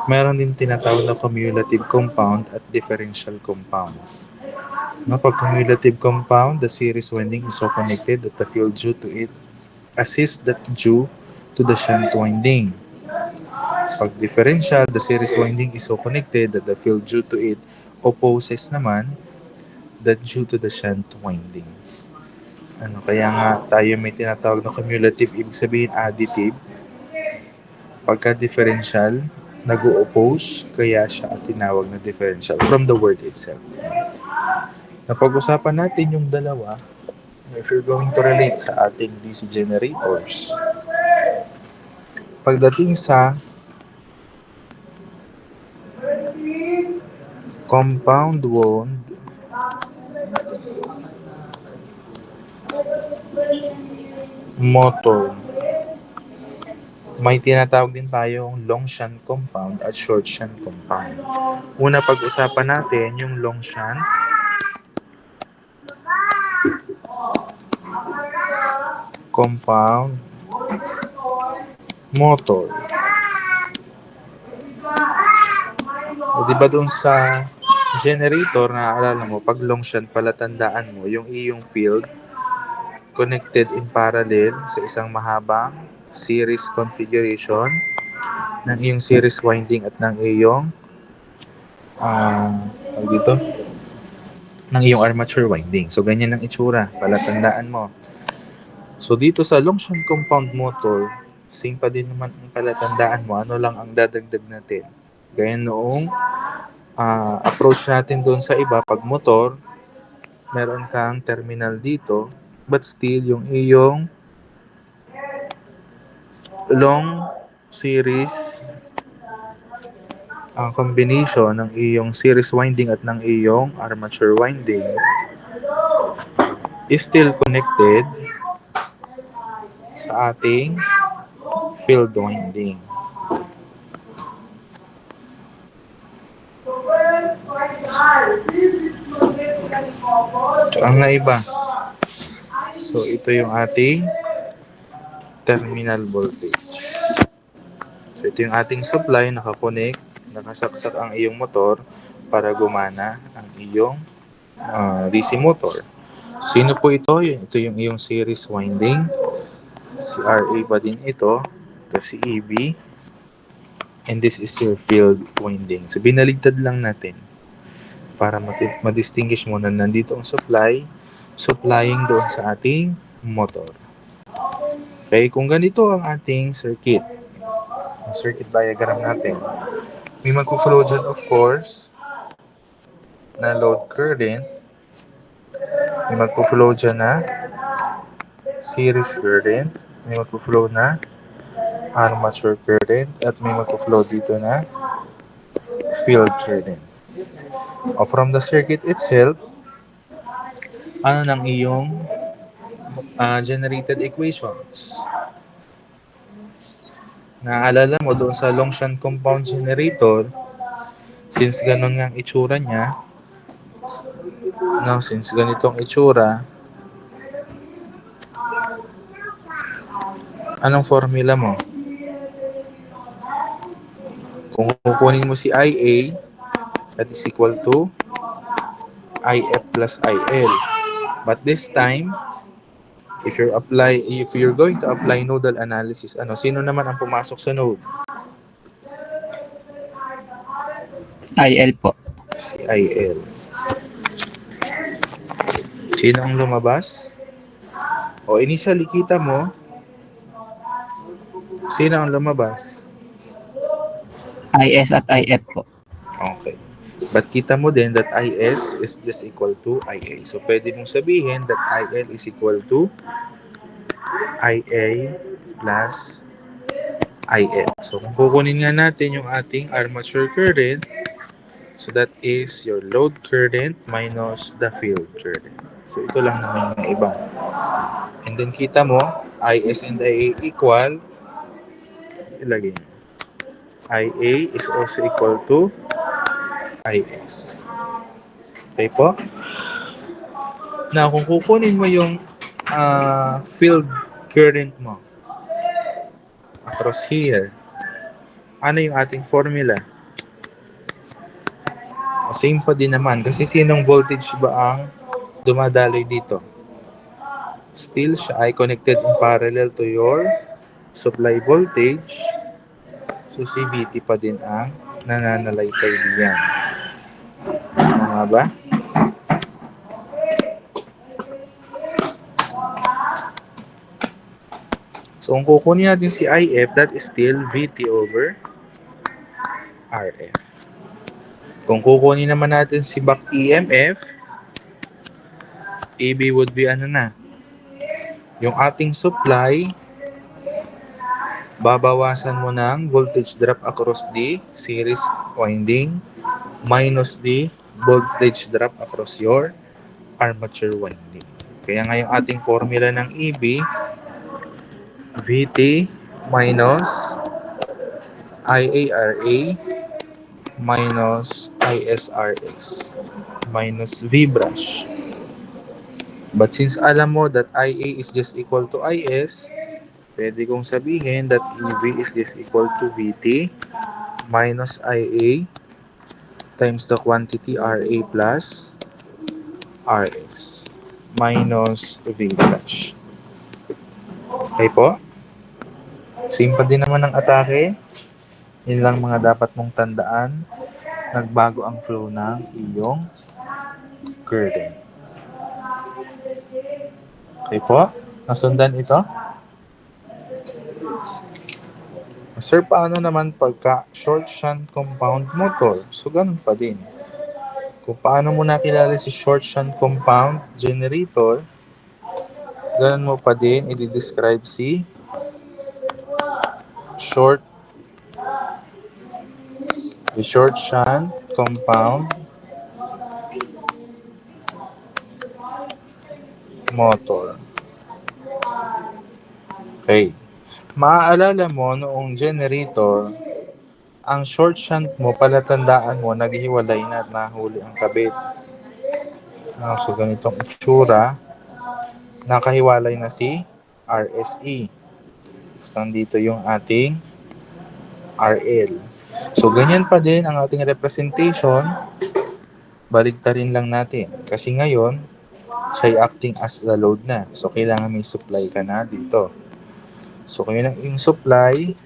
Meron din tinatawag na cumulative compound at differential compound. No, pag cumulative compound, the series winding is so connected that the field due to it assists that due to the shunt winding. Pag differential, the series winding is so connected that the field due to it opposes naman that due to the shunt winding. Ano, kaya nga tayo may tinatawag na cumulative, ibig sabihin additive. Pagka differential, nag-o-oppose, kaya siya tinawag na differential from the word itself. Napag-usapan natin yung dalawa. If you're going to relate sa ating DC generators, pagdating sa compound wound, motor, may tinatawag din tayong long shunt compound at short shunt compound. Una, pag-usapan natin yung long shunt. Compound motor. O, diba dun sa generator, naaalala mo, pag long shunt, palatandaan mo, yung iyong field connected in parallel sa isang mahabang series configuration ng iyong series winding at ng iyong dito, ng iyong armature winding. So, ganyan ang itsura. Palatandaan mo. So, dito sa long shunt compound motor, same pa din naman ang palatandaan mo. Ano lang ang dadagdag natin? Gaya noong approach natin doon sa iba, pag motor, meron kang terminal dito, but still, yung iyong long series ang combination ng iyong series winding at ng iyong armature winding is still connected sa ating field winding. So, ang naiba. So, ito yung ating terminal voltage. So, ito yung ating supply, nakakonect, nakasaksak ang iyong motor para gumana ang iyong DC motor. Sino po ito? Ito yung iyong series winding. Si RA pa din ito. Ito si EB. And this is your field winding. So, binaligtad lang natin para ma-distinguish mo na nandito ang supply, supplying doon sa ating motor. Okay, kung ganito ang ating circuit, ang circuit diagram natin, may mag-flow dyan, of course, na load current, may mag-flow dyan na series current, may mag-flow na armature current, at may mag-flow dito na field current. O from the circuit itself, ano ng iyong generated equations? Naalala mo doon sa long shunt compound generator, since ganun nga ang itsura niya, no, since ganitong itsura, anong formula mo? Kung kukunin mo si IA, that is equal to IF plus IL. But this time, if you're going to apply nodal analysis, sino naman ang pumasok sa node? IL po. Si IL. Sino ang lumabas? O initially, kita mo, sino ang lumabas? IS at IF po. Okay. But kita mo din that IS is just equal to IA. So, pwede mong sabihin that IL is equal to IA plus IF. So, kung kukunin nga natin yung ating armature current, so that is your load current minus the field current. So, ito lang naman yung iba. And then, kita mo, IS and IA equal, ilagay nyo. IA is also equal to IS. Okay po? Now, kung kukunin mo yung field current mo across here, ano yung ating formula? same pa din naman. Kasi sinong voltage ba ang dumadaloy dito? Still, siya ay connected in parallel to your supply voltage. So, si VT pa din ang nananalaytay diyan. Tama ba? So, kung kukunin natin si IF, that is still VT over RF. Kung kukunin naman natin si back EMF, EB would be ano na? Yung ating supply, babawasan mo ng voltage drop across the series winding minus the voltage drop across your armature winding. Kaya nga yung ating formula ng EB, VT minus IARA minus ISRS minus V brush. But since alam mo that IA is just equal to IS, pwede kong sabihin that EV is just equal to VT minus IA times the quantity RA plus RS minus V brush. Okay po? Same pa din naman ng atake. Yun lang mga dapat mong tandaan. Nagbago ang flow ng iyong current. Okay po? Nasundan ito? Sir, paano naman pagka short shunt compound motor? So, ganun pa din. Kung paano mo nakilala si short shunt compound generator, ganun mo pa din i-describe si short shunt compound motor. Okay. Maaalala mo noong generator, ang short shunt mo, palatandaan mo, naghiwalay na at nahuli ang kabit. So, ganitong itsura, nakahiwalay na si RSE. Tapos nandito yung ating RL. So, ganyan pa din ang ating representation. Baligtarin lang natin. Kasi ngayon, siya acting as the load na. So, kailangan may supply ka na dito. So, kung yun ang yung supply,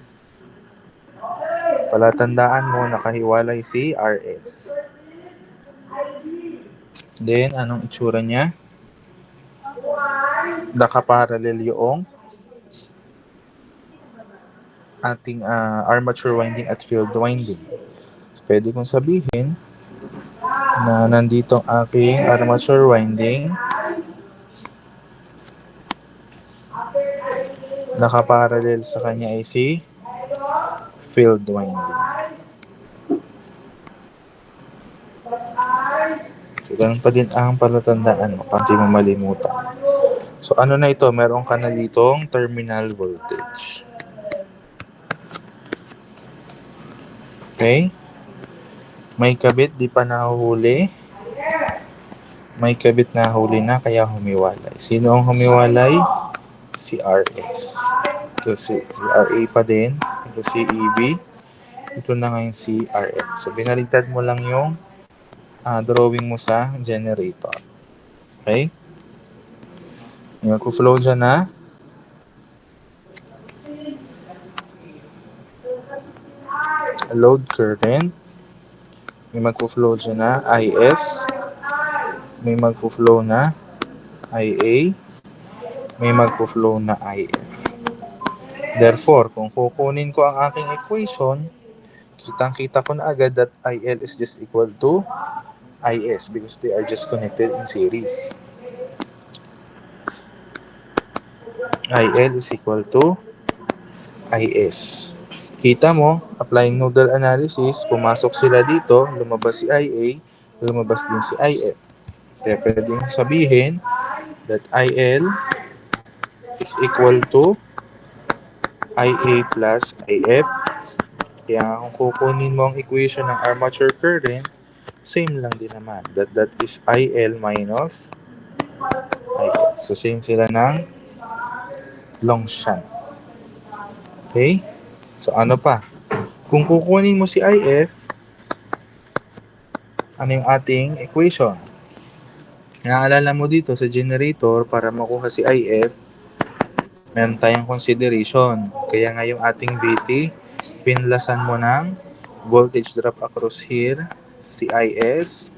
palatandaan mo, nakahiwalay si RS. Then, anong itsura niya? Nakaparallel yung ating armature winding at field winding. So, pwede kong sabihin na nandito ang aking armature winding, nakaparallel sa kanya ay si field winding. So, ganun pa din ang palatandaan mo para hindi mo malimutan. So, ano na ito? Meron ka na ditong terminal voltage. Okay? May kabit, di pa nahuhuli. May kabit na huli na, kaya humiwalay. Sino ang humiwalay? Si RS. So, si RA pa din. Ito si EB. Ito na ngayon si RM. So, binaligtad mo lang yung drawing mo sa generator. Okay? Yung mag-flow dyan na load current. May mag-flow dyan na IS. May mag-flow na IA. May mag-flow na IF. Therefore, kung kukunin ko ang aking equation, kitang-kita ko na agad that IL is just equal to IS because they are just connected in series. IL is equal to IS. Kita mo, applying nodal analysis, pumasok sila dito, lumabas si IA, lumabas din si IF. Kaya pwedeng sabihin that IL is equal to IA plus IF. Kaya kung kukunin mo ang equation ng armature current, same lang din naman. That is IL minus IF. So same sila ng long shunt. Okay? So ano pa? Kung kukunin mo si IF, Ano yung ating equation? Naalala mo dito sa generator, para makuha si IF, meron tayong consideration. Kaya nga yung ating VT, pinlasan mo ng voltage drop across here, CIS,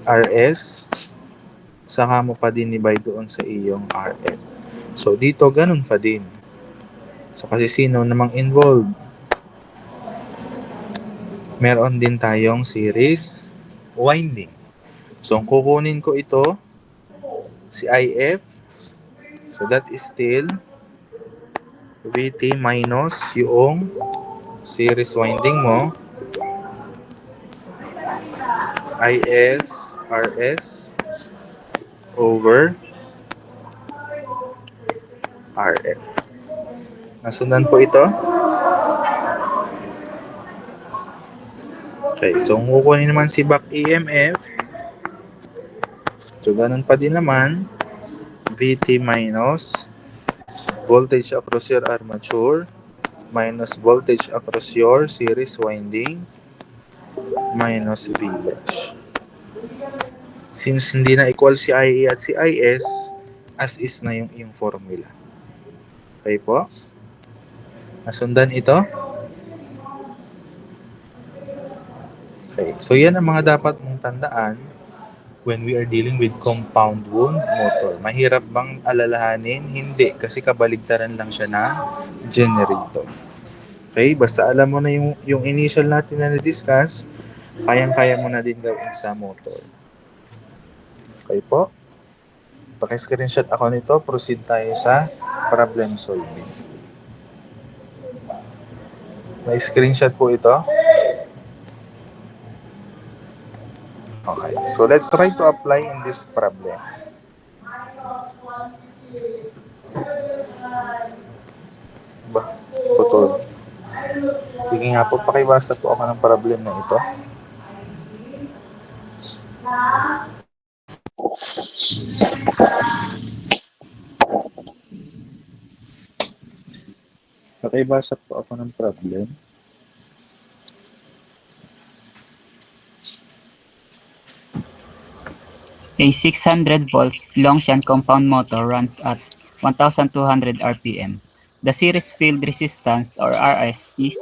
RS, saka mo pa din divide doon sa iyong RF. So, dito ganun pa din. So, kasi sino namang involved? Meron din tayong series winding. So, kung kukunin ko ito, si IF, so that is still VT minus yung series winding mo, IS, RS, over RF. Nasundan po ito? Okay, so kung kukunin naman si back EMF, so ganun pa din naman, VT minus voltage across your armature minus voltage across your series winding minus V brush. Since hindi na equal si IA at si IS, as is na yung iyong formula. Okay po? Nasundan ito? Okay, so yan ang mga dapat mong tandaan when we are dealing with compound wound motor. Mahirap bang alalahanin? Hindi, kasi kabaligtaran lang siya ng generator. Okay, basta alam mo na yung initial natin na na-discuss, kayang-kaya mo na din gawin sa motor. Okay po? Paki-screenshot ako nito, proceed tayo sa problem solving. May screenshot po ito. Okay, so let's try to apply in this problem. Ba, putol. Sige nga po, pakibasa po ako ng problem na ito. Pakibasa po ako ng problem. A 600 volts long-shunt compound motor runs at 1,200 RPM. The series field resistance or RS is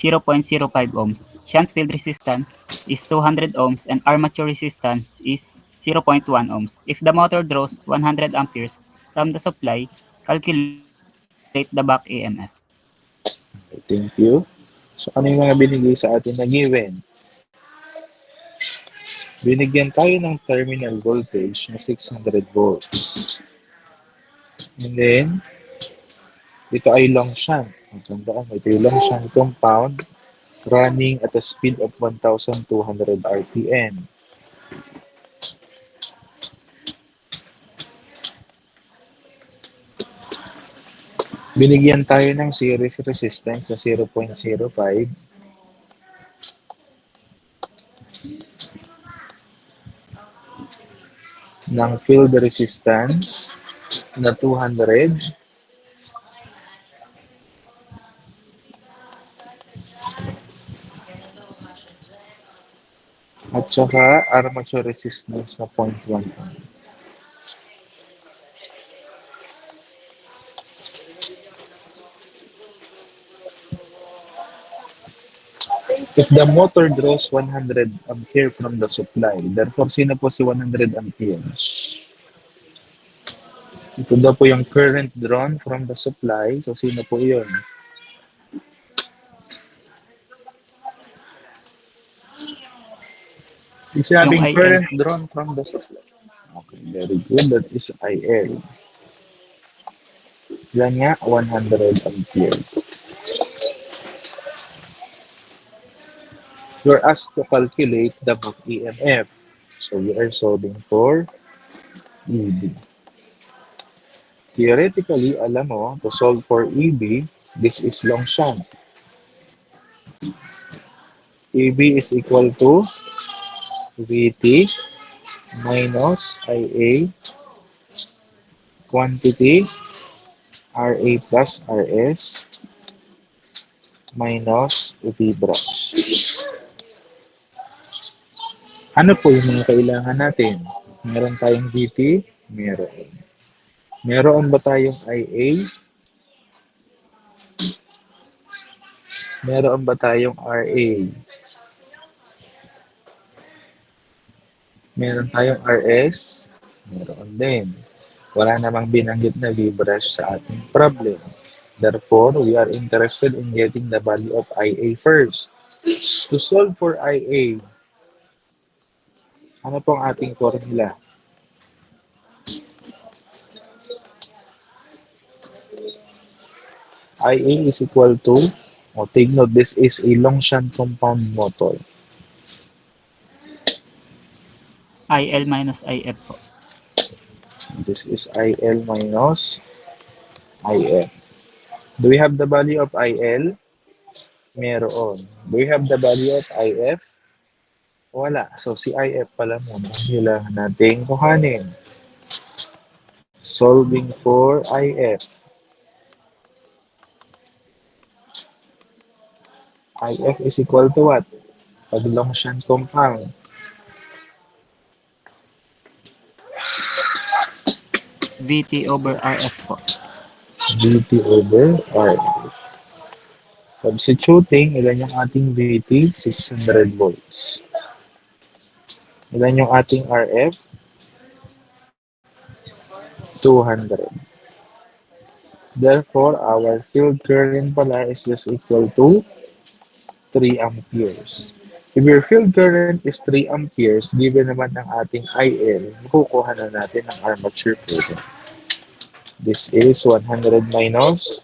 0.05 ohms. Shunt field resistance is 200 ohms and armature resistance is 0.1 ohms. If the motor draws 100 amperes from the supply, calculate the back EMF. Okay, thank you. So, ano yung mga binigay sa atin na given? Binigyan tayo ng terminal voltage na 600 volts. And then, ito ay long shunt. Tandaan mo, ito yung long shunt compound running at a speed of 1,200 RPM. Binigyan tayo ng series resistance na 0.05. Ng field resistance na 200. At saka armature resistance na 0.1. If the motor draws 100 ampere from the supply, therefore, sino po si 100 amperes? Ito daw po yung current drawn from the supply. So, sino po yun? Yung sinabing Yung IL. current drawn from the supply. Okay, very good. That is IL. Yan nga, 100 amperes. You're asked to calculate the back EMF. So, we are solving for EB. Theoretically, alam mo, to solve for EB, this is long shunt. EB is equal to VT minus IA quantity RA plus RS minus V brush. Ano po yung mga kailangan natin? Meron tayong VT? Meron. Meron ba tayong IA? Meron ba tayong RA? Meron tayong RS? Meron din. Wala namang binanggit na V-brush sa ating problem. Therefore, we are interested in getting the value of IA first. To solve for IA, ano pong ating formula? IA is equal to, take note, this is a Longshan compound motor. IL minus IF po. This is IL minus IF. Do we have the value of IL? Meron. Do we have the value of IF? Wala. So, si IF pala muna ang kailangan nating kuhanin. Solving for IF. IF is equal to what? Pag Longshan compound. VT over RF po. VT over RF. Substituting, ilan yung ating VT? 600 volts. Ilan yung ating RF? 200. Therefore, our field current pala is just equal to 3 amperes. If your field current is 3 amperes, given naman ang ating IL, makukuha na natin ang armature current. This is 100 minus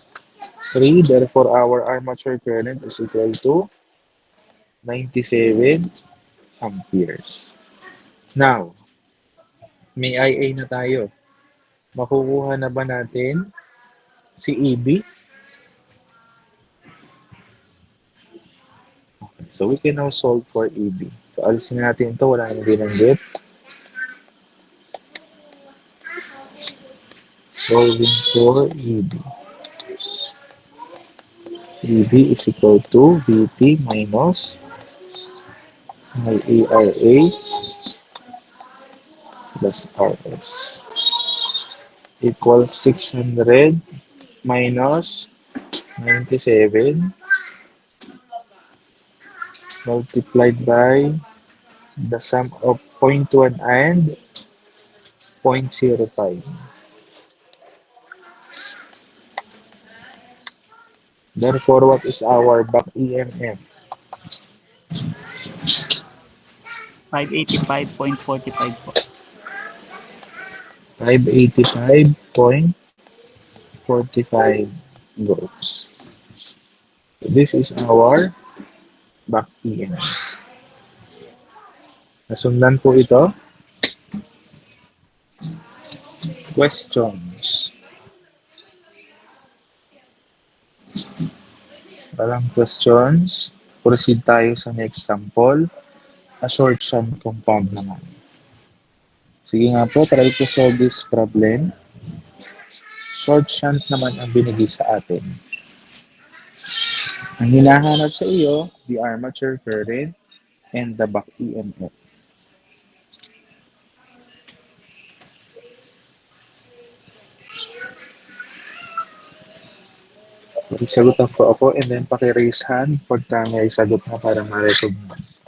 3. Therefore, our armature current is equal to 97 amperes. Now, may IA na tayo. Makukuha na ba natin si EB? Okay. So, we can now solve for EB. So, alisin natin ito. Wala nang binanggit. Solving for EB. EB is equal to VT minus IARA plus RS equals 600 minus 97 multiplied by the sum of 0.1 and 0.05. Therefore, what is our back EMF? 585.45 po. 585.45 volts. This is our back EMF. Nasundan po ito. Questions. Walang questions. Proceed tayo sa next sample. A short shunt compound naman. Sige nga po, try to solve this problem. Short shunt naman ang binigay sa atin. Ang hinahanap sa iyo, the armature current and the back EMF. Sagutan po ako and then paki-raise hand pagka may sagot na para ma-recognize.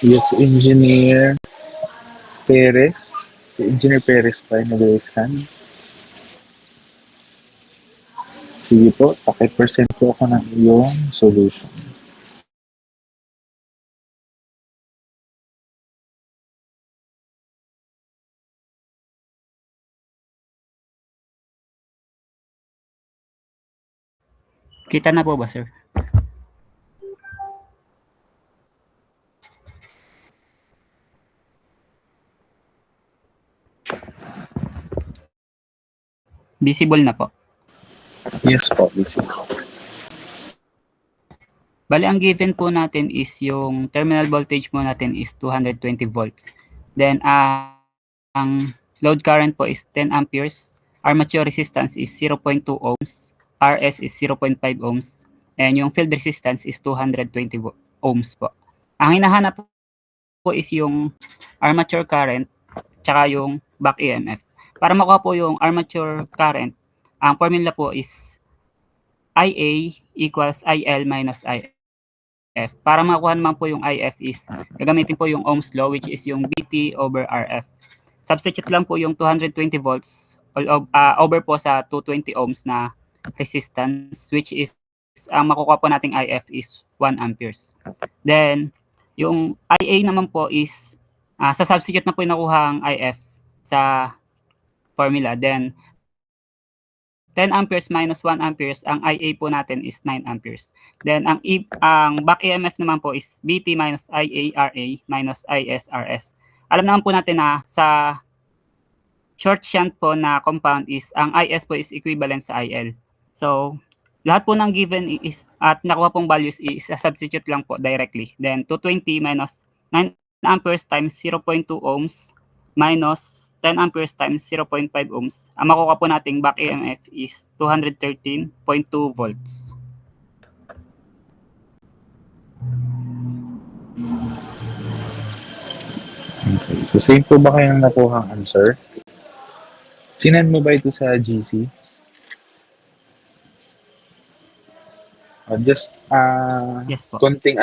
Yes, Engineer Perez. Si Engineer Perez pa yung nag-scan. Sige po, paki-present po ako ng iyong solution. Kita na po ba, sir? Visible na po. Yes po, busy. Bali, ang given po natin is yung terminal voltage po natin is 220 volts. Then, ang load current po is 10 amperes. Armature resistance is 0.2 ohms. RS is 0.5 ohms. And yung field resistance is 220 ohms po. Ang hinahanap po is yung armature current tsaka yung back EMF. Para makuha po yung armature current, ang formula po is IA equals IL minus IF. Para makuha naman po yung IF is gagamitin po yung Ohm's law, which is yung BT over RF. Substitute lang po yung 220 volts over po sa 220 ohms na resistance, which is ang makukuha po nating IF is 1 amperes. Then, yung IA naman po is sa substitute na po yung nakuha ang IF sa formula. Then, 10 amperes minus 1 amperes, ang IA po natin is 9 amperes. Then, ang back EMF naman po is BT minus IARA minus ISRS. Alam naman po natin na sa short shunt po na compound is, ang IS po is equivalent sa IL. So, lahat po ng given is, at nakuha pong values is substitute lang po directly. Then, 220 minus 9 amperes times 0.2 ohms minus 10 amperes times 0.5 ohms. Ang makukuha po nating back EMF is 213.2 volts. Okay. So, same po ba kayong nakuhang answer? Sinend mo ba ito sa GC? Just, Yes po. konting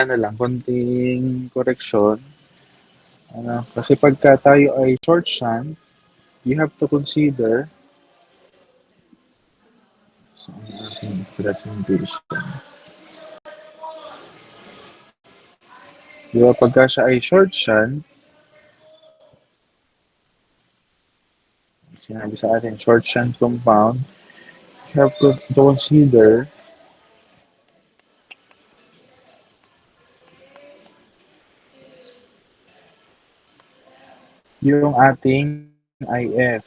correction. Kasi pagka tayo ay short shunt, you have to consider ang ating presentation. Diba, pagka siya ay short shunt, sinabi sa atin, short shunt compound, you have to consider yung ating IF.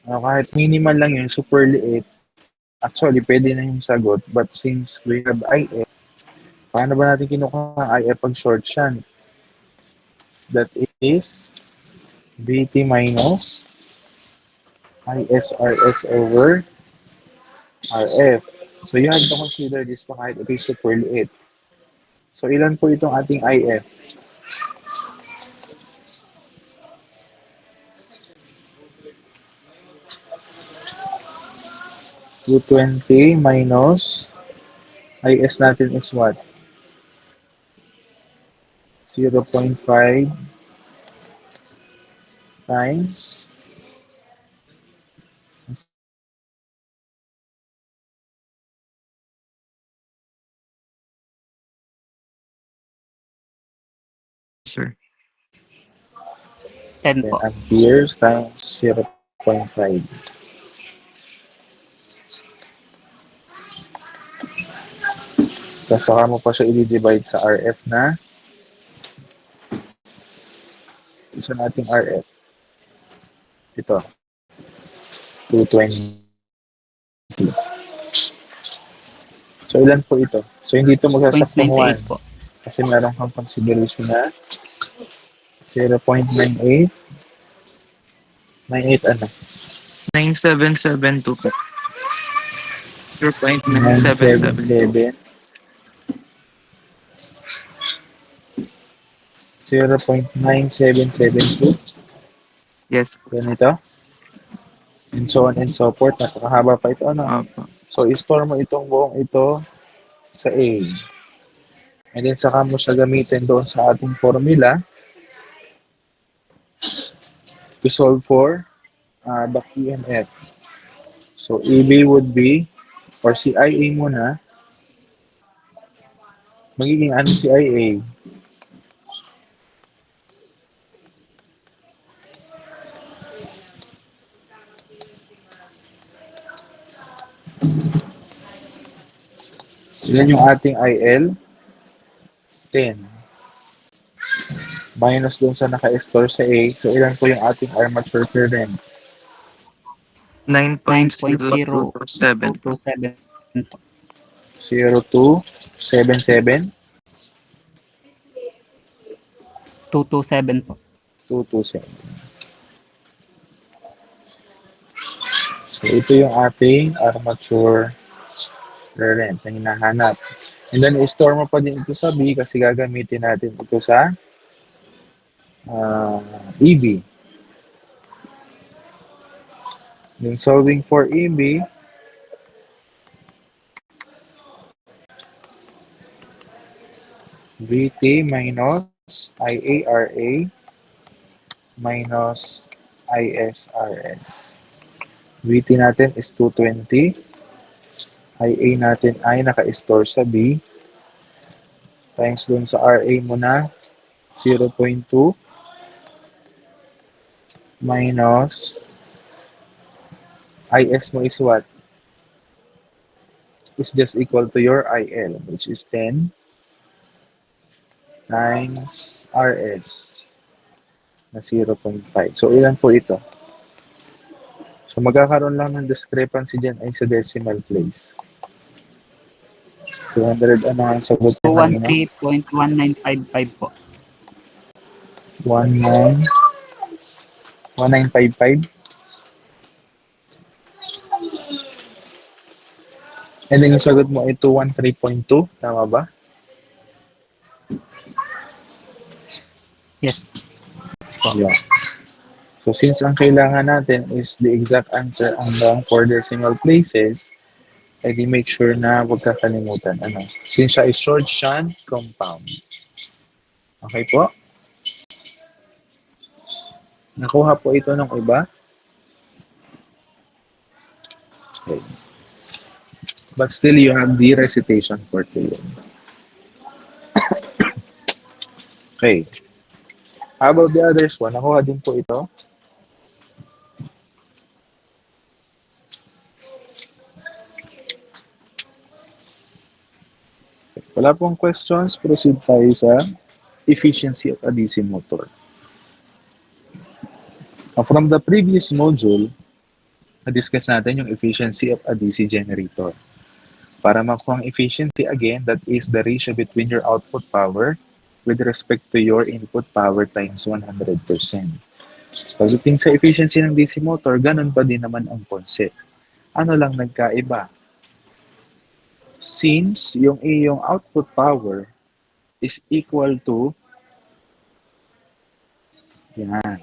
Kahit minimal lang yun, super liit, actually, pwede na yung sagot. But since we have IF, paano ba natin kinukuha ang IF pag short shunt? That is VT minus ISRS over RF. So, you have to consider this pa kahit ito is super liit. So, ilan po itong ating IF? $220 minus IS natin is what? 0.5 times Sir. 10 po. amperes times 0.5. Tapos saka mo pa siya i-divide sa RF na isa nating RF. Ito. 220. So, ilan po ito? So, hindi ito magsasaktong 0.98 1. po. Kasi meron kang consideration na 0.98. 98 ano? 9772 po. 0.9772. 0.9772. Yes. Ganito. And so on and so forth. Napakahaba pa ito. Ano? Opo. So, i-store mo itong buong ito sa A. And then saka mo siya gamitin doon sa ating formula to solve for the EMF. So EB would be, or si IA muna, magiging ano si IA? Ilan yung ating IL? 10. Minus doon sa naka-store sa A. So ilan po yung ating armature current? 9.027 9.027. po. 0277 227 po. 227. So ito yung ating armature current na hinahanap. And then, i-store mo pa din ito sa B kasi gagamitin natin ito sa EB. Then, solving for EB, VT minus IARA minus ISRS. VT natin is 220. IA natin ay naka-store sa B. Times dun sa RA mo na 0.2 minus IS mo is what? Is just equal to your IL, which is 10 times RS na 0.5. So, ilan po ito? So, magkakaroon lang ng discrepancy dyan ay sa decimal place. 200, ano ang sagot niya kanina? 213.1955 po. 1955. And then yung sagot mo ay 213.2. Tama ba? Yes. Po. Yeah. So since ang kailangan natin is the exact answer hanggang 4 decimal places, ay di make sure na huwag kakalimutan. Ano? Since siya is short shunt compound. Okay po? Nakuha po ito ng iba? Okay. But still, you have the recitation for today. Okay. How about the others one? Nakuha din po ito? Wala pong questions. Proceed tayo sa efficiency of a DC motor. From the previous module, na-discuss natin yung efficiency of a DC generator. Para makuha ang efficiency, again, that is the ratio between your output power with respect to your input power times 100%. So, pagdating sa efficiency ng DC motor, ganun pa din naman ang concept. Ano lang nagkaiba? Since yung iyong output power is equal to, yan,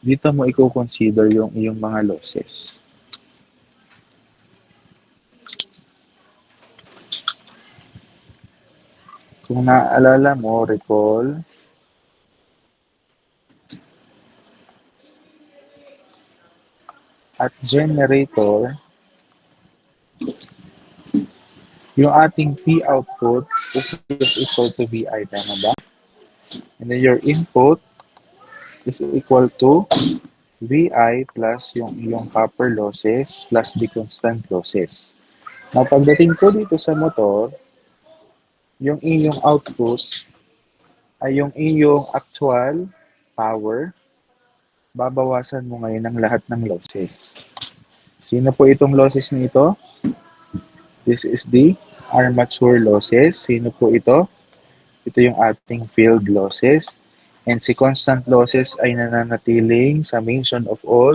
dito mo i-consider yung iyong mga losses. Kung naaalala mo, recall, at generator, yung ating P output is equal to VI, tama ba? And then your input is equal to VI plus yung iyong copper losses plus the constant losses. Now, pagdating ko dito sa motor, yung iyong output ay yung iyong actual power, babawasan mo ngayon ang lahat ng losses. Sino po itong losses nito? This is the armature losses. Sino po ito? Ito yung ating field losses. And si constant losses ay nananatiling summation of all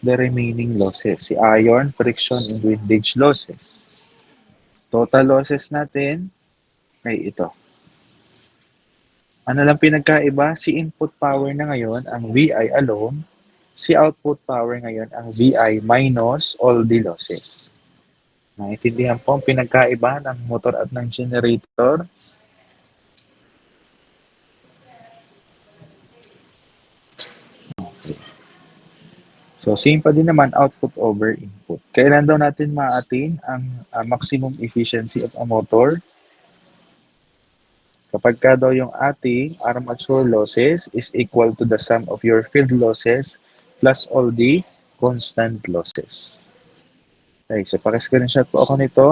the remaining losses. Si iron, friction, and windage losses. Total losses natin ay ito. Ano lang pinagkaiba? Si input power na ngayon, ang VI alone. Si output power ngayon, ang VI minus all the losses. Naintindihan po ang pinagkaiba ng motor at ng generator. So, same pa din naman, output over input. Kailan daw natin ma-attain ang maximum efficiency of a motor? Kapag ka daw yung ating armature losses is equal to the sum of your field losses plus all the constant losses. Okay, so paki-screenshot po ako nito.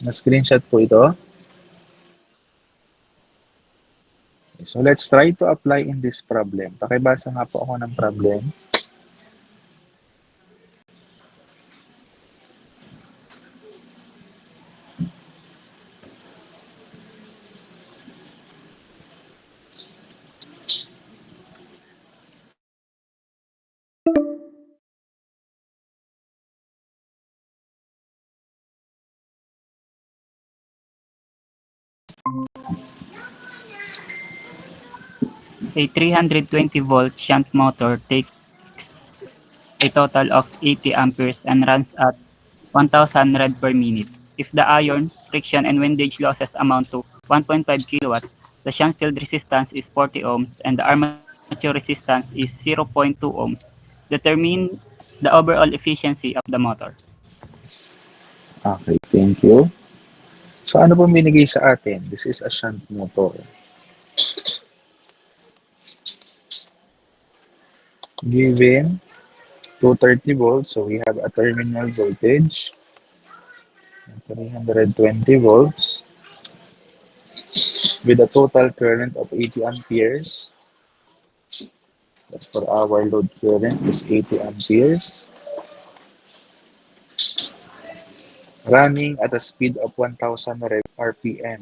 Na-screenshot po ito. Okay, so let's try to apply in this problem. Pakibasa nga po ako ng problem. A 320-volt shunt motor takes a total of 80 amperes and runs at 1,000 rev per minute. If the iron, friction, and windage losses amount to 1.5 kilowatts, the shunt field resistance is 40 ohms and the armature resistance is 0.2 ohms. Determine the overall efficiency of the motor. Okay, thank you. So ano pong binigay sa atin? This is a shunt motor. Given 230 volts, so we have a terminal voltage 320 volts with a total current of 80 amperes. That's for our load current is 80 amperes. Running at a speed of 1,000 RPM.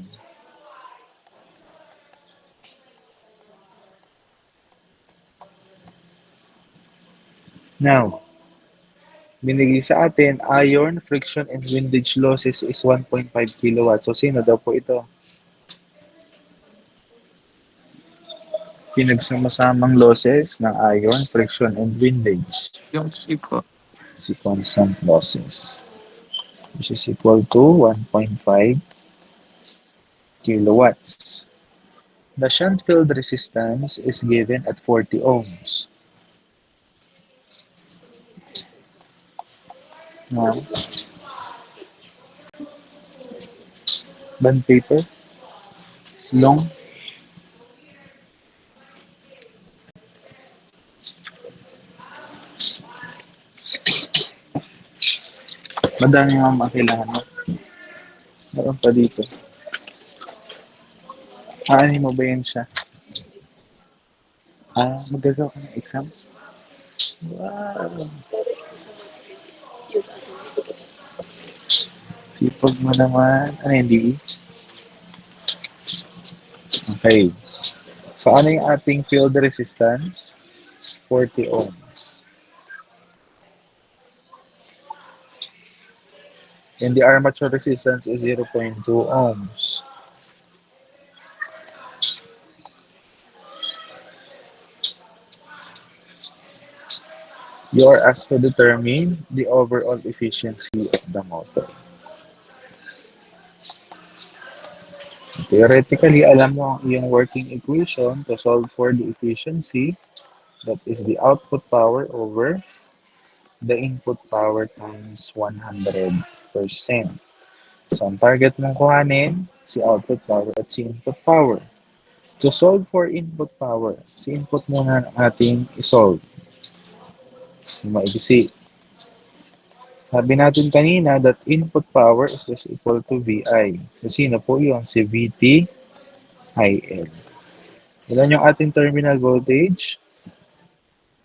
Now, binigay sa atin, iron, friction, and windage losses is 1.5 kilowatts. So, sino daw po ito? Pinagsama-samang losses ng iron, friction, and windage. Yung C po. Si constant losses. Which is equal to 1.5 kilowatts. The shunt field resistance is given at 40 ohms. Now, bond paper, long, madami mga kailangan mo. Meron pa dito. Aanin mo ba yan siya? Magagawa ka ng exams? Wow! Sipag mo naman. Ano hindi? Okay. So, ano yung ating field resistance? 40 ohms. And the armature resistance is 0.2 ohms. You are asked to determine the overall efficiency of the motor. Theoretically, alam mo yung working equation to solve for the efficiency. That is the output power over the input power times 100%. So, ang target mong kuhanin, si output power at si input power. To solve for input power, si input muna natin isolve. Maigisi. Sabi natin kanina that input power is just equal to VI. So, sino po yun? Si VT IL. Ilan yung ating terminal voltage?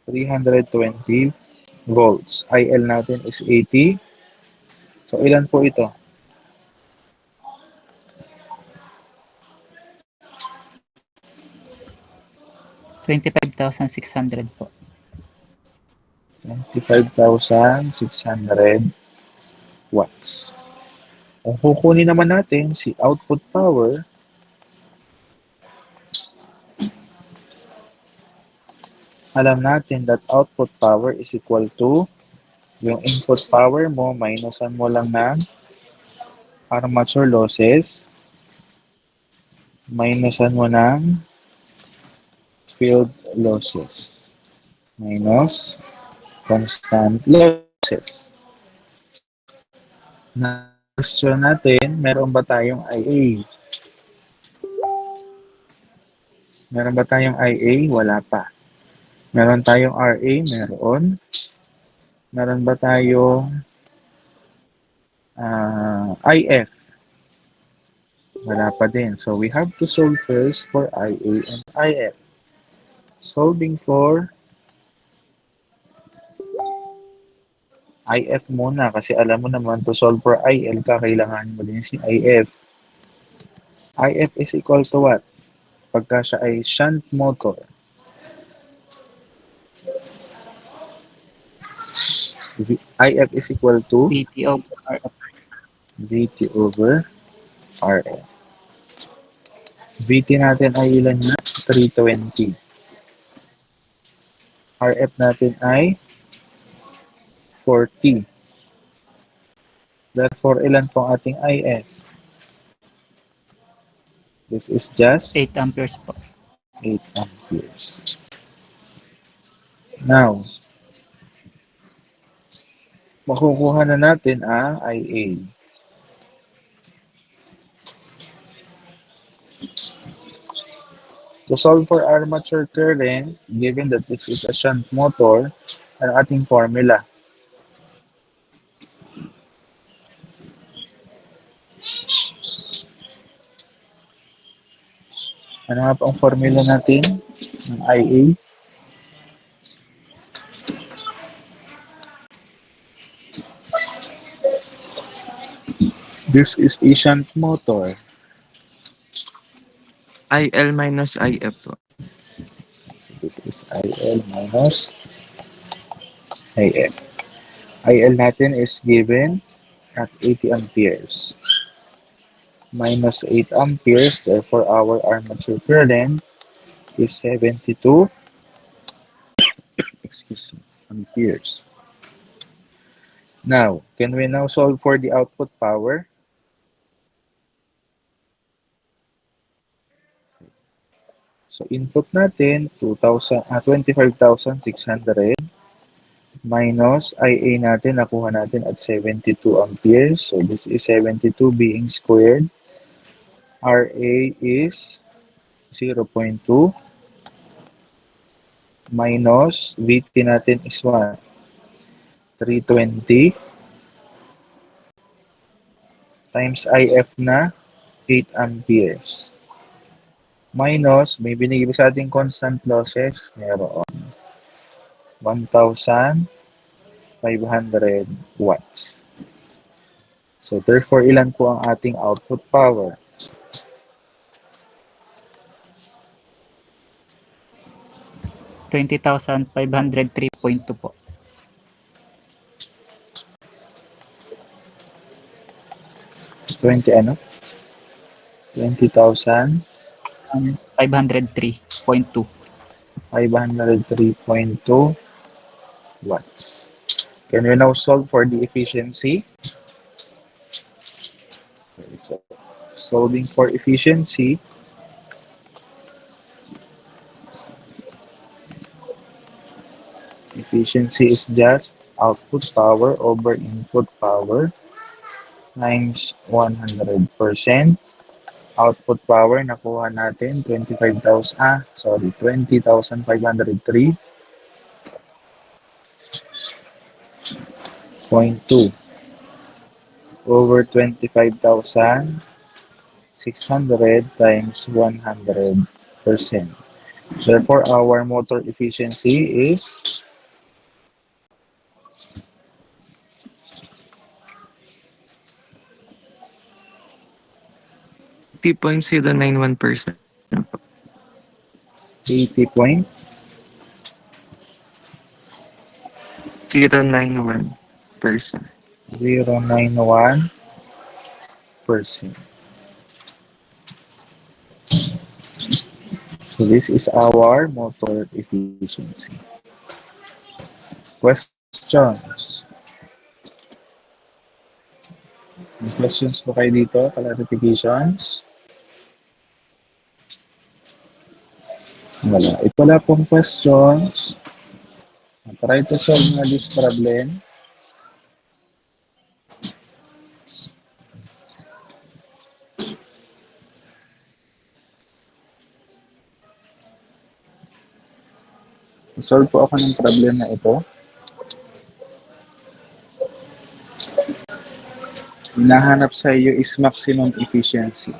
320 volts. IL natin is 80. So, ilan po ito? $25,600 po. 25,600 watts. Kung kukunin naman natin si output power, alam natin that output power is equal to yung input power mo, minusan mo lang ng armature losses, minusan mo ng field losses minus constant losses. Na question natin, meron ba tayong IA? Meron ba tayong IA? Wala pa. Meron tayong RA? Meron. Meron ba tayong IF? Wala pa din. So we have to solve first for IA and IF. Solving for IF muna kasi alam mo naman to solve for IL, kakailangan mo din si IF. IF is equal to what? Pagka siya ay shunt motor. IF is equal to VT over RF. VT over RF. VT natin ay ilan na? 320. RF natin ay 40. Therefore, ilan po ang ating IF? This is just 8 amperes po. 8 amperes. Now, makukuha na natin ang IA. To solve for armature current, given that this is a shunt motor, ang ating formula. Ano nga po ang formula natin ng IA? This is a shunt motor. IL minus IF po. This is IL minus IF. IL natin is given at 80 amperes. Minus 8 amperes, therefore our armature current is 72 amperes. Now, can we now solve for the output power? So input natin 25,600 minus IA natin nakuha natin at 72 amperes. So this is 72 being squared. RA is 0.2 minus VT natin is 1. 320 times IF na 8 amperes. Minus, may binigay sa ating constant losses, meron 1,500 watts. So, therefore, ilan po ang ating output power? $20,503.2 po. 20 ano? 20,000 503.2. 503.2 watts. Can we now solve for the efficiency? Okay, so solving for efficiency, efficiency is just output power over input power times 100%. Output power, nakuha natin 20,503.2 over 25,600 times 100%. Therefore, our motor efficiency is 80.091%. 80.091%. 091%. So this is our motor efficiency. Questions? May questions po kayo dito? Clarifications? Wala. If wala pong questions, try to solve na this problem. Solve po ako ng problem na ito. Hinahanap sa iyo is maximum efficiency.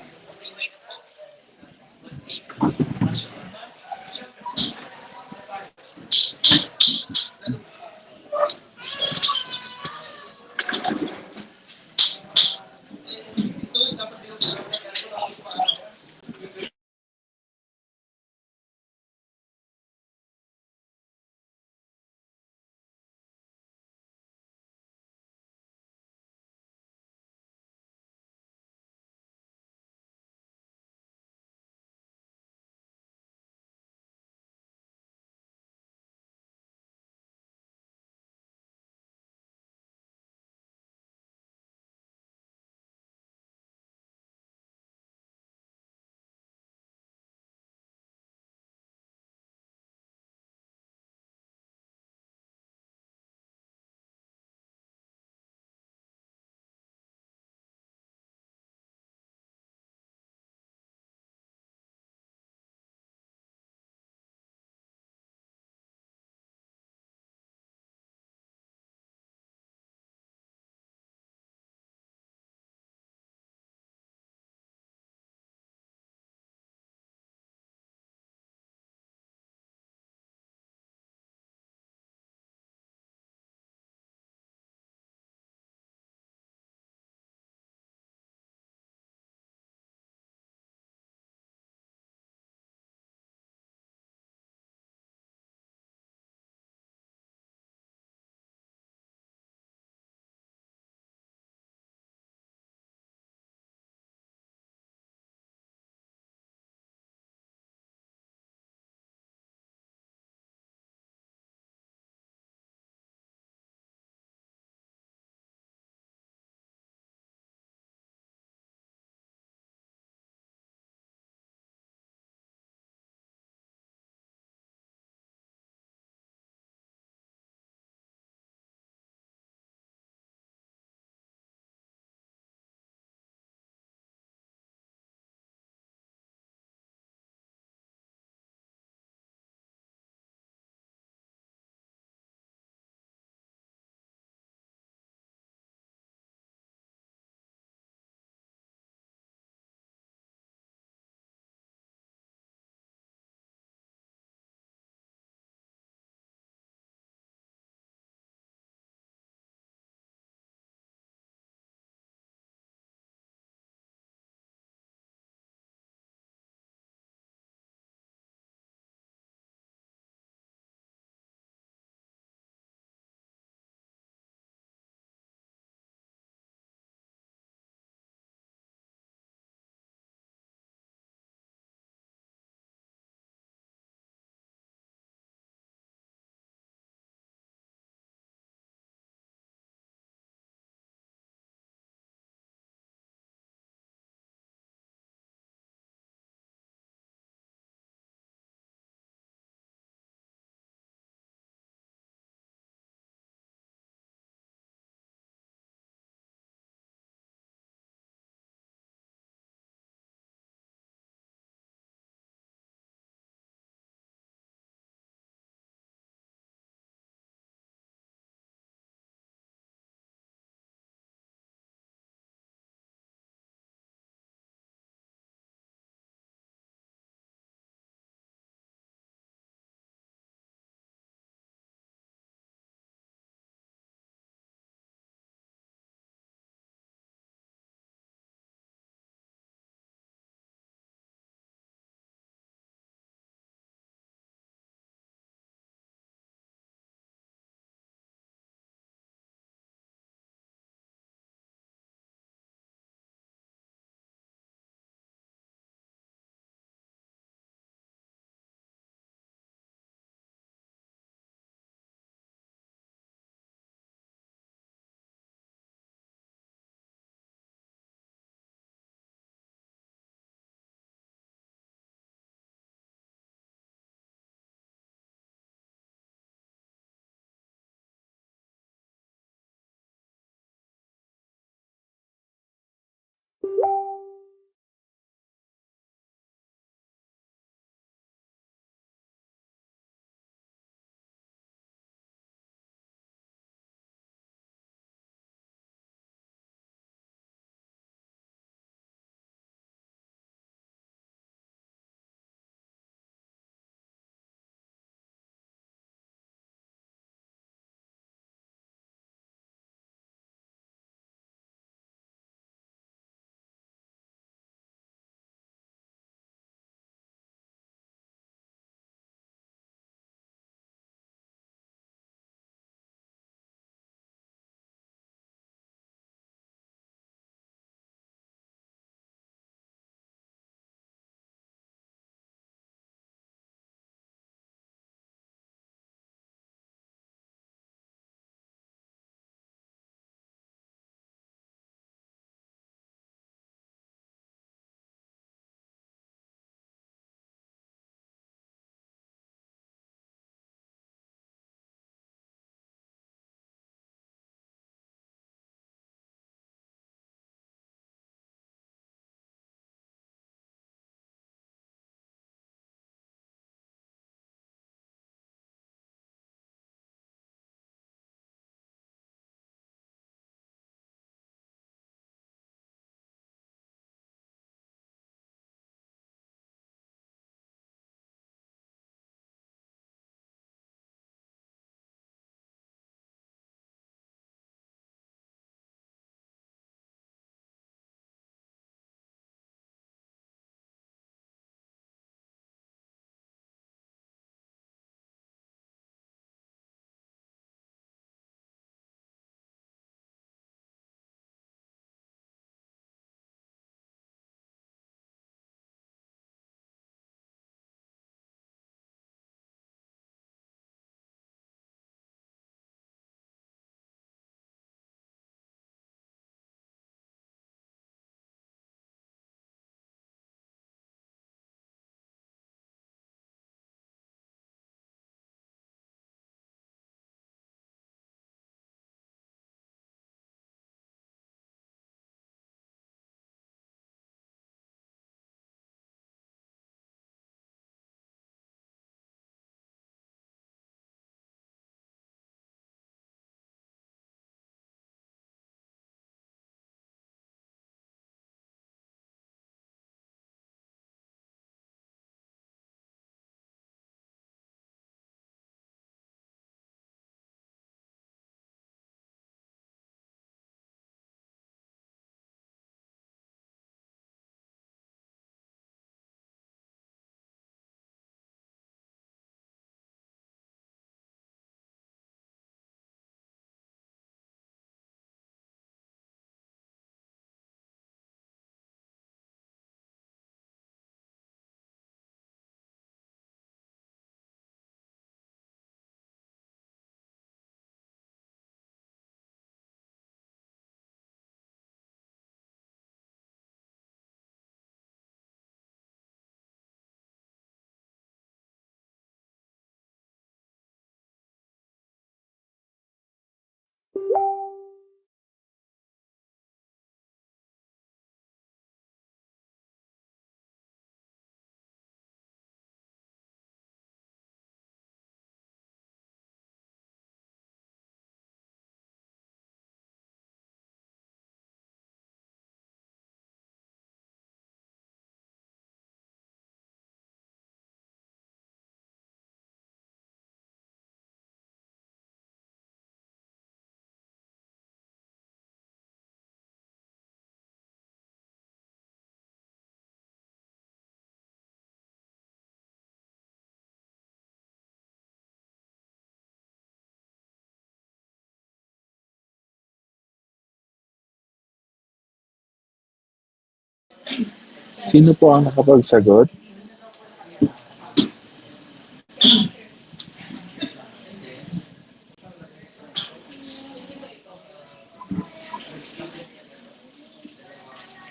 Sino po ang nakapagsagot?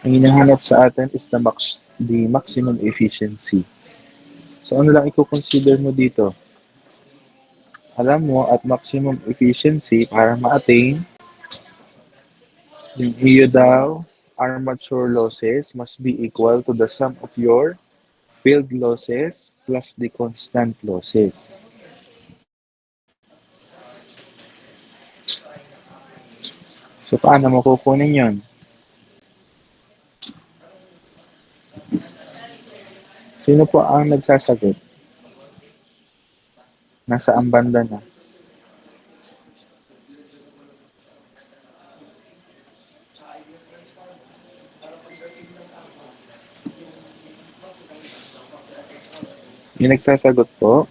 Ang hinahanap sa atin is the maximum efficiency. So ano lang i-consider mo dito? Alam mo, at maximum efficiency para ma-attain, yung iyo daw, armature losses must be equal to the sum of your field losses plus the constant losses. So paano mo kukunin yun? Sino po ang nagsasagot? Nasa ang banda na. Yung nagsasagot po,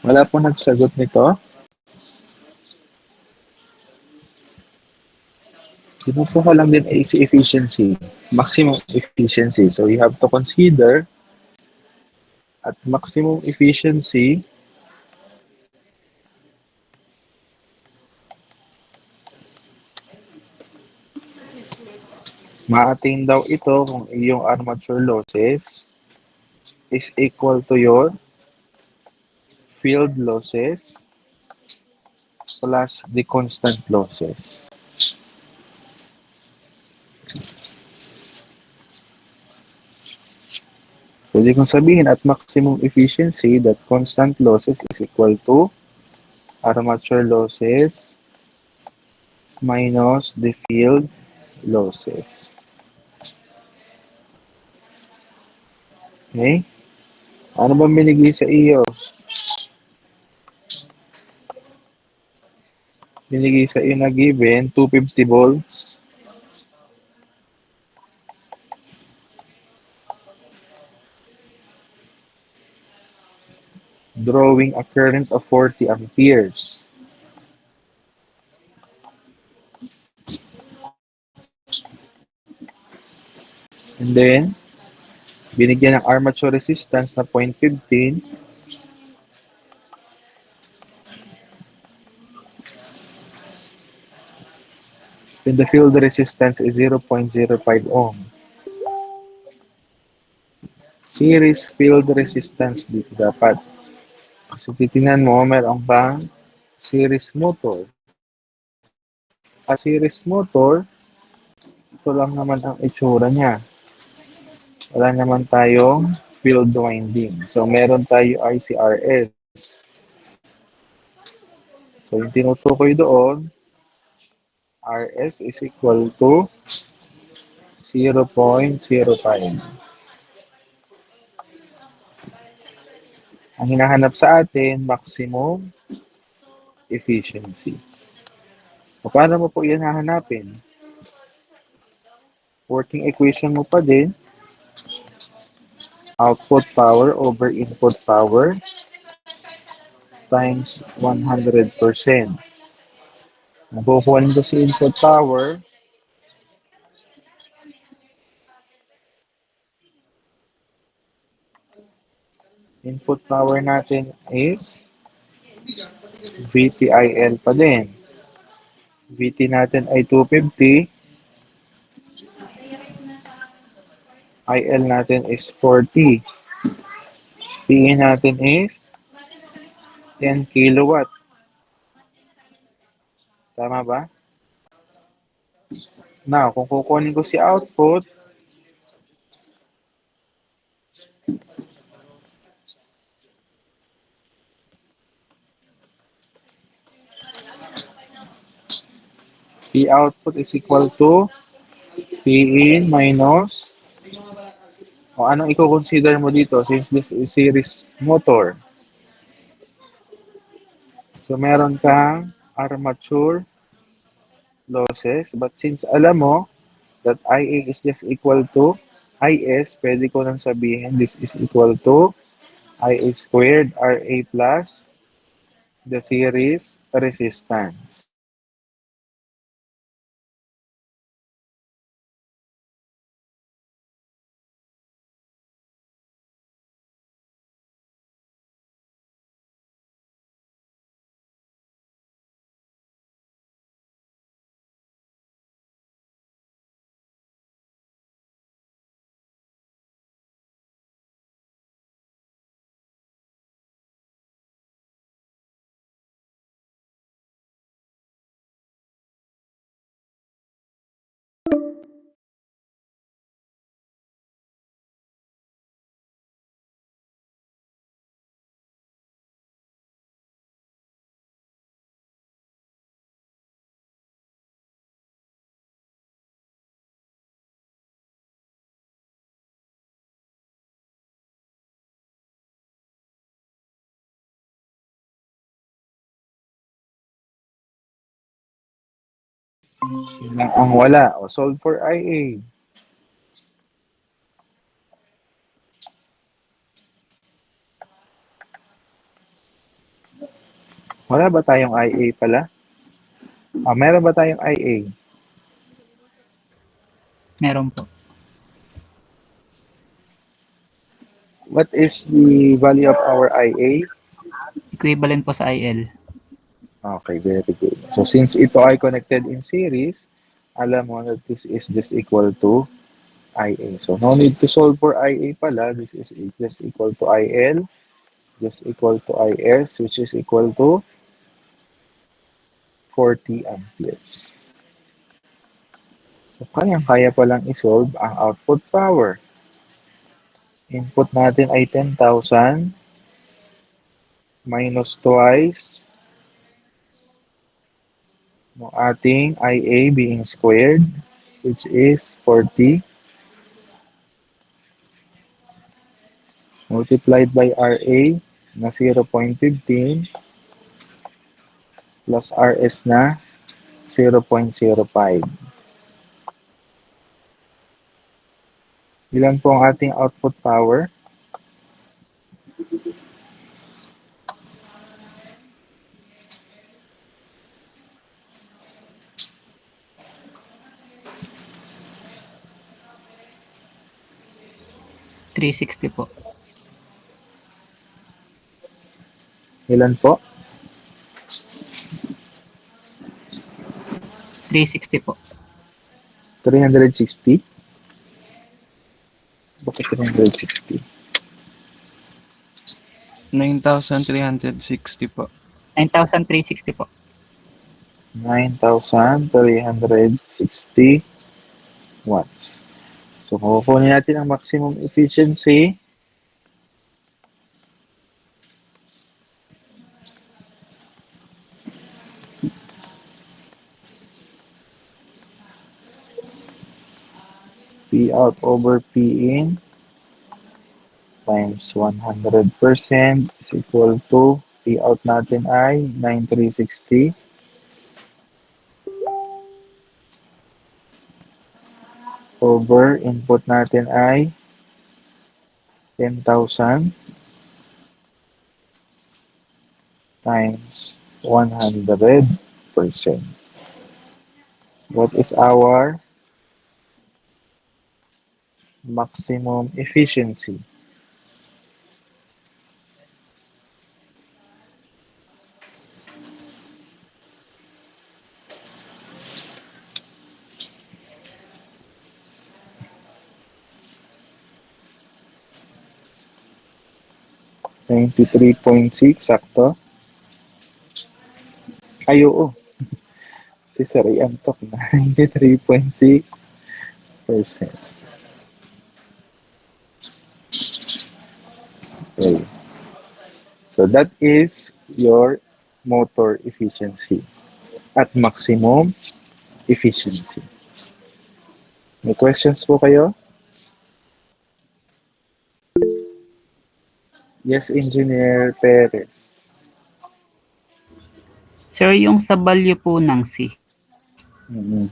wala po nagsagot nito. Kinupo ko lang din AC efficiency, maximum efficiency. So you have to consider at maximum efficiency, ma-attain daw ito kung iyong armature losses is equal to your field losses plus the constant losses. Pwede kong sabihin at maximum efficiency that constant losses is equal to armature losses minus the field losses. Okay? Ano ba binigay sa iyo? Binigay sa iyo na given 250 volts. Drawing a current of 40 amperes. And then, binigyan ng armature resistance na 0.15. Then the field resistance is 0.05 ohm. Series field resistance dito dapat. Kasi titingnan mo, meron bang series motor. A series motor, ito lang naman ang itsura niya. Wala naman tayong field winding. So, meron tayo ICRS. So, yung tinutukoy doon, RS is equal to 0.05. Ang hinahanap sa atin, maximum efficiency. O paano mo po yan hahanapin? Working equation mo pa din, output power over input power times 100%. Nakukuha nito si input power, input power natin is VTIL pa din. VT natin ay 250. IL natin is 40. PE natin is 10 kilowatt. Tama ba? Now, kung kukunin ko si output, P output is equal to P in minus, o anong i-consider mo dito since this is series motor? So, meron kang armature losses, but since alam mo that IA is just equal to IS, pwede ko nang sabihin this is equal to IA squared RA plus the series resistance. Yun lang ang wala. O, solve for IA. Wala ba tayong IA pala? Meron ba tayong IA? Meron po. What is the value of our IA? Equivalent po sa IL. Okay, very good. So, since ito ay connected in series, alam mo that this is just equal to IA. So, no need to solve for IA pala. This is just equal to IL, just equal to IS, which is equal to 40 amperes. So, kaya palang isolve ang output power. Input natin ay 10,000 minus twice ng ating IA being squared, which is 40, multiplied by RA na 0.15 plus RS na 0.05. Ilan po ang ating output power? $360 po. Ilan po? 360 po. 360? Bakit 360? 9,360 po. 9,360 po. 9,360 watts. So, kukunin natin ang maximum efficiency. P out over P in times 100% is equal to P out natin ay 9,360 over input natin ay 10,000 times 100%. What is our maximum efficiency? $93.6, sakto? Ay, oo. Si Sir ay antok na. 93.6%. Okay. So that is your motor efficiency at maximum efficiency. May questions po kayo? Yes, Engineer Perez. Sir, yung sa value po ng C, Mhm.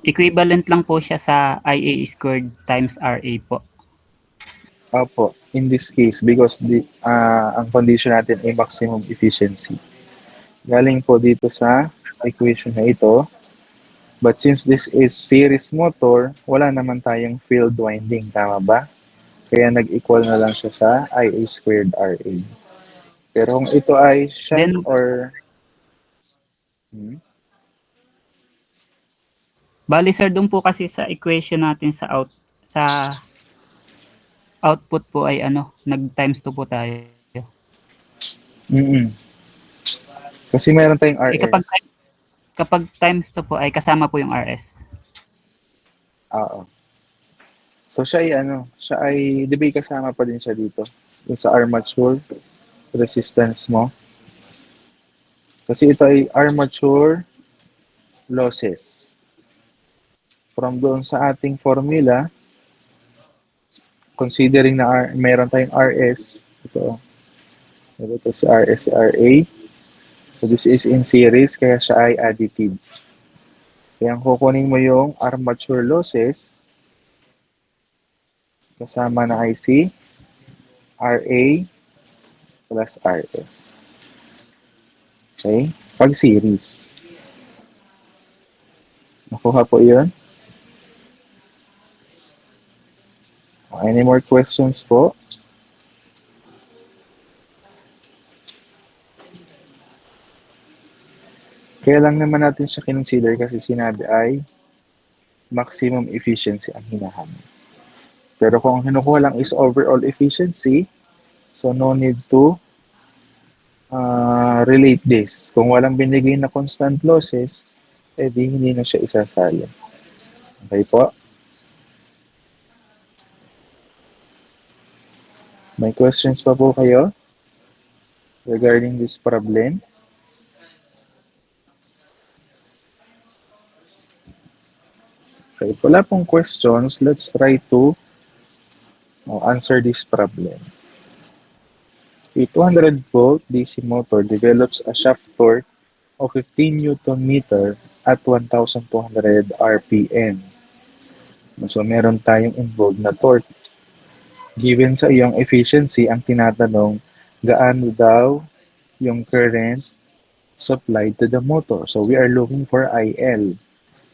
equivalent lang po siya sa IA squared times RA po. Opo, in this case, because ang condition natin ay maximum efficiency. Galing po dito sa equation na ito. But since this is series motor, wala naman tayong field winding, tama ba? Kaya nag-equal na lang siya sa IA squared RA. Pero kung ito ay shunt Then, or... bali sir, doon po kasi sa equation natin sa output po ay nag times 2 po tayo. Mm-mm. Kasi meron tayong Eh RS. kapag times 2 po ay kasama po yung RS. Oo. So siya ay, di ba kasama pa din siya dito? Yung sa armature resistance mo. Kasi ito ay armature losses. From doon sa ating formula, considering na meron tayong RS, ito si RS, si RA. So this is in series, kaya siya ay additive. Kaya kukunin mo yung armature losses, kasama na IC, RA plus RS. Okay? Pag series. Nakuha po yun? Any more questions po? Kaya lang naman natin siya kinonsider kasi sinabi ay maximum efficiency ang hinahanap. Pero kung ang kinukuha lang is overall efficiency, so no need to relate this. Kung walang binigay na constant losses, di hindi na siya isasali. Okay po? May questions pa po kayo regarding this problem? Okay, if wala pong questions, let's try to answer this problem. A 200-volt DC motor develops a shaft torque of 15 Newton meter at 1,200 RPM. So, meron tayong involved na torque. Given sa iyong efficiency, ang tinatanong, gaano daw yung current supplied to the motor? So, we are looking for IL.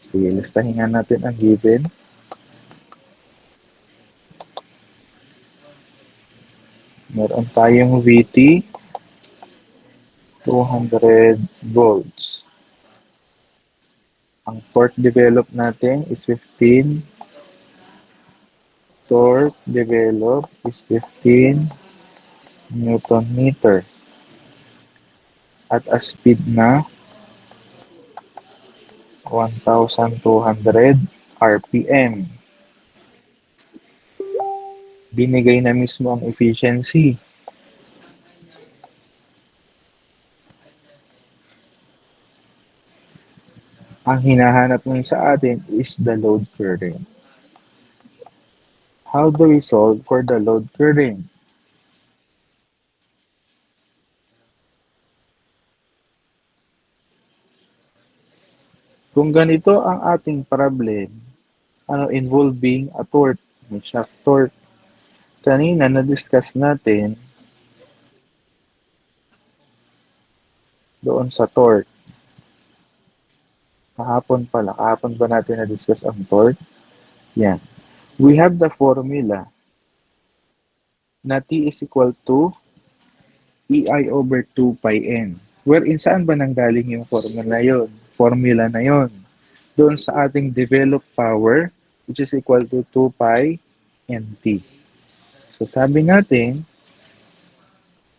Sige, listahin nga natin ang given. Meron tayong VT, 200 volts. Ang torque develop natin is 15. Torque develop is 15 Newton meter. At a speed na 1,200 RPM. Binigay na mismo ang efficiency. Ang hinahanap mo sa atin is the load current. How do we solve for the load current? Kung ganito ang ating problem, involving a torque, may shaft torque. Kanina na-discuss natin doon sa torque. Kahapon ba natin na-discuss ang torque? Yan. We have the formula na T is equal to EI over 2 pi N. Wherein saan ba nanggaling yung formula na yon? Doon sa ating developed power, which is equal to 2 pi NT. So sabi natin,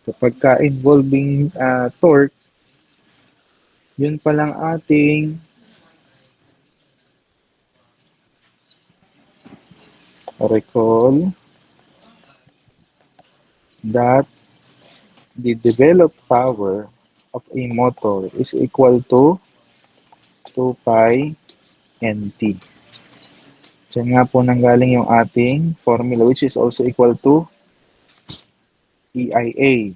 kapag ka-involving torque, Yun palang ating recall that the developed power of a motor is equal to 2 pi nt. Diyan nga po nanggaling yung ating formula which is also equal to EIA.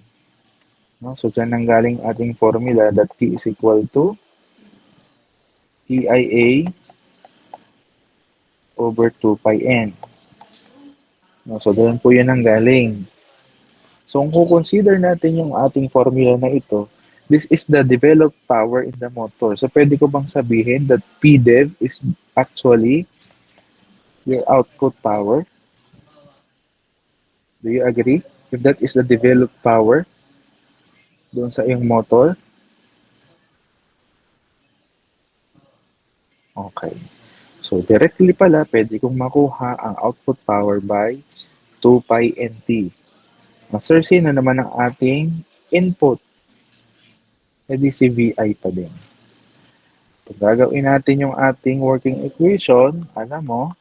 No? So diyan nanggaling ating formula that T is equal to EIA over 2 pi n. No? So doon po yan nanggaling. So kung consider natin yung ating formula na ito, this is the developed power in the motor. So pwede ko bang sabihin that PDEV is actually your output power? Do you agree? If that is the developed power doon sa iyong motor? Okay. So directly pala, pwede kong makuha ang output power by 2 pi nt. Sir, sino naman ang ating input? Pwede si VI pa din. Kung gagawin natin yung ating working equation, alam mo,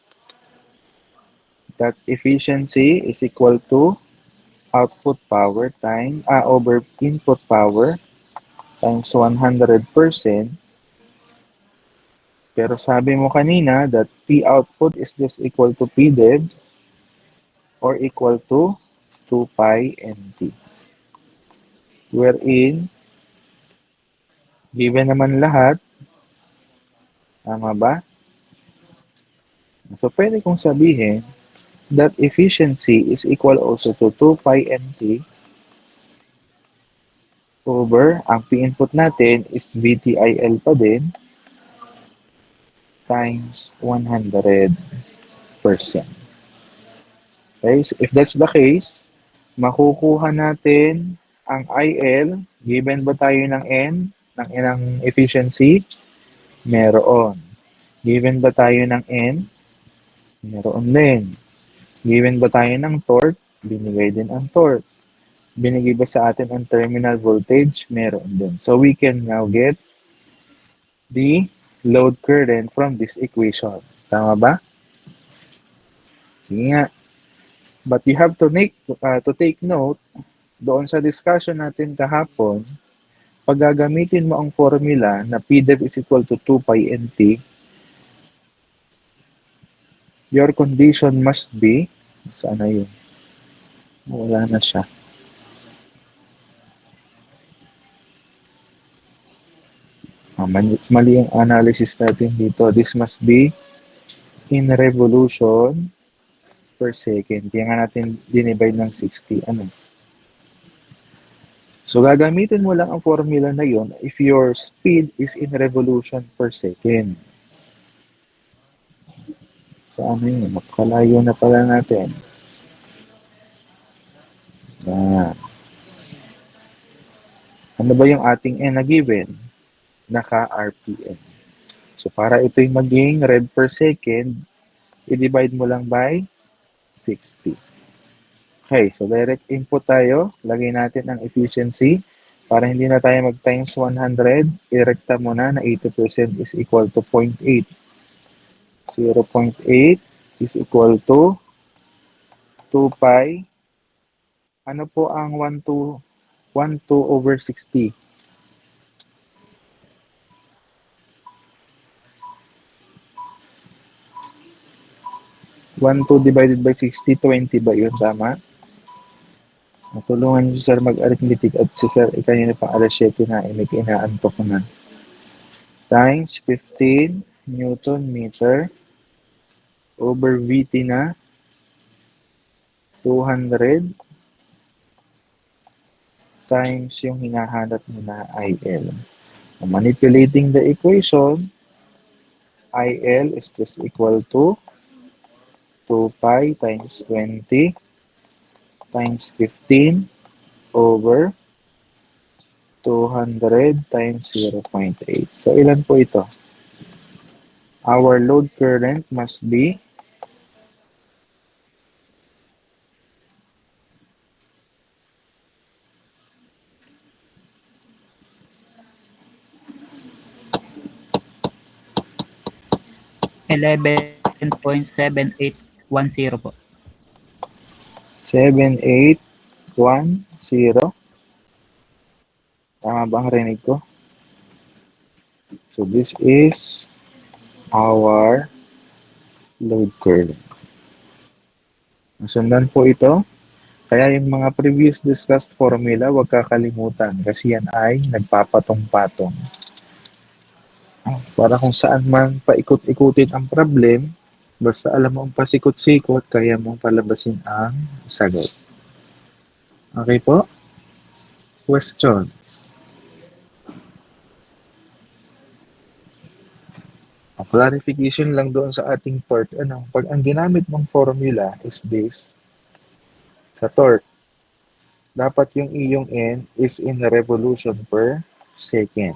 that efficiency is equal to output power time over input power times 100%. Pero sabi mo kanina that P output is just equal to PDEV or equal to 2 pi nt. Wherein, given naman lahat, tama ba? So, pwede kong sabihin that efficiency is equal also to 2 pi nt over, ang P-input natin is VTIL pa din, times 100%. Okay, so if that's the case, makukuha natin ang IL, given ba tayo ng N, ng ilang efficiency? Meron. Given ba tayo ng N? Meron din. Given ba tayo ng torque? Binigay din ang torque. Binigay ba sa atin ang terminal voltage? Meron din. So we can now get the load current from this equation. Tama ba? Sige nga. But you have to take note doon sa discussion natin kahapon, pag gagamitin mo ang formula na PDEV is equal to 2 pi nt, your condition must be, saan na yun? Wala na siya. Mali ang analysis natin dito. This must be in revolution per second. Kaya nga natin dinivide ng 60. Ano? So, gagamitin mo lang ang formula na yun if your speed is in revolution per second. So, ano yun? Makalayo na pala natin. Ano ba yung ating N na given? Naka-RPM. So, para ito'y maging rev per second, i-divide mo lang by 60. Okay, so direct input tayo. Lagay natin ang efficiency. Para hindi na tayo mag-times 100, irekta mo na 80% is equal to 0.8. 0.8 is equal to 2 pi. Ano po ang 12 over 60? 12 divided by 60, 20 ba yun? Tama? Matulungan niyo si Sir mag-arithmetic at si Sir kanina pang alas 7 na inaantok na. Times 15 Newton meter over VT na 200 times yung hinahanap mo na IL. Manipulating the equation, IL is just equal to 2 pi times 20 times 15 over 200 times 0.8. So, ilan po ito? Our load current must be 11.7810 po. 7810. Tama ba ang rinig ko? So this is our load curve. Nasundan po ito. Kaya yung mga previous discussed formula, huwag kakalimutan kasi yan ay nagpapatong-patong. Para kung saan man paikot-ikutin ang problem, basta alam mo ang pasikot-sikot, kaya mong palabasin ang sagot. Okay po? Questions? Clarification lang doon sa ating part. Pag ang ginamit mong formula is this, sa torque, dapat yung iyong N is in revolution per second.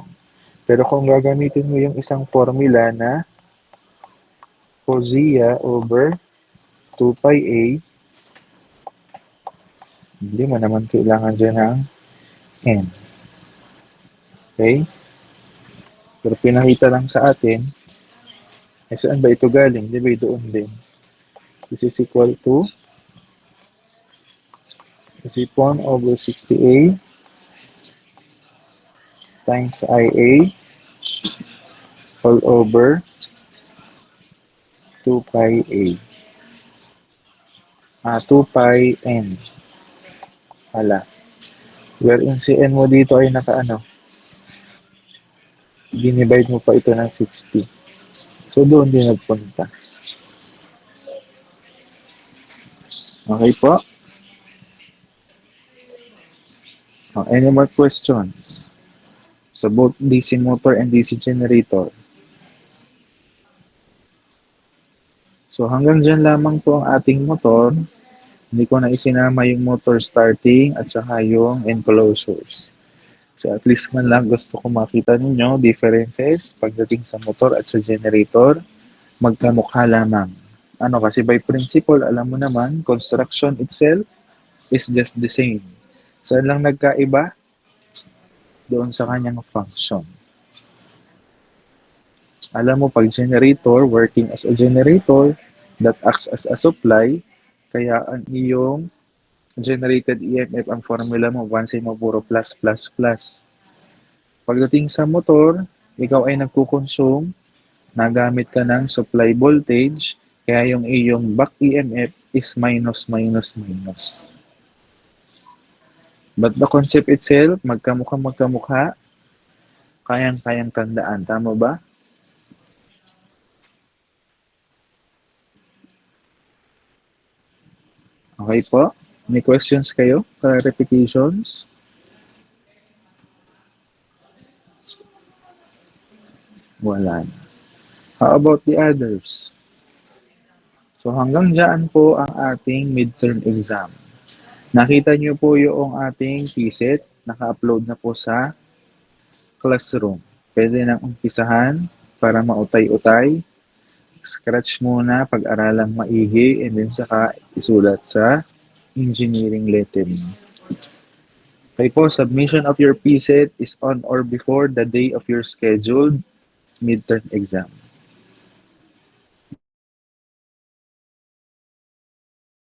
Pero kung gagamitin mo yung isang formula na Cosea over 2 pi A, hindi mo naman kailangan dyan ng N. Okay? Pero pinakita lang sa atin, saan ba ito galing? Di ba doon din? This is equal to Z1 over 60A times IA all over 2 pi A. 2 pi N. Hala. Wherein si N mo dito ay nakaano? Dinivide mo pa ito ng 60. So, doon din nagpunta. Okay po? Any more questions? So, both DC motor and DC generator. So, hanggang dyan lamang po ang ating motor. Hindi ko na isinama yung motor starting at saka yung enclosures. So, at least man lang gusto ko makita ninyo differences pagdating sa motor at sa generator, magkamukha lamang. Kasi by principle, alam mo naman, construction itself is just the same. Saan lang nagkaiba? Doon sa kanyang function. Alam mo, pag generator, working as a generator, that acts as a supply, kaya ang iyong generated EMF, ang formula mo, once ay mapuro plus, plus, plus. Pagdating sa motor, ikaw ay nagkukonsume, nagamit ka ng supply voltage, kaya yung iyong back EMF is minus, minus, minus. But the concept itself, magkamukha, kayang-kayang tandaan. Tama ba? Okay po? May questions kayo? Clarifications? Wala na. How about the others? So hanggang dyan po ang ating midterm exam. Nakita niyo po yung ating PSET. Naka-upload na po sa classroom. Pwede nang umpisahan para mautay-utay. Scratch muna, pag-aralang maigi, and then saka isulat sa engineering lettering. Okay po, submission of your PSET is on or before the day of your scheduled midterm exam.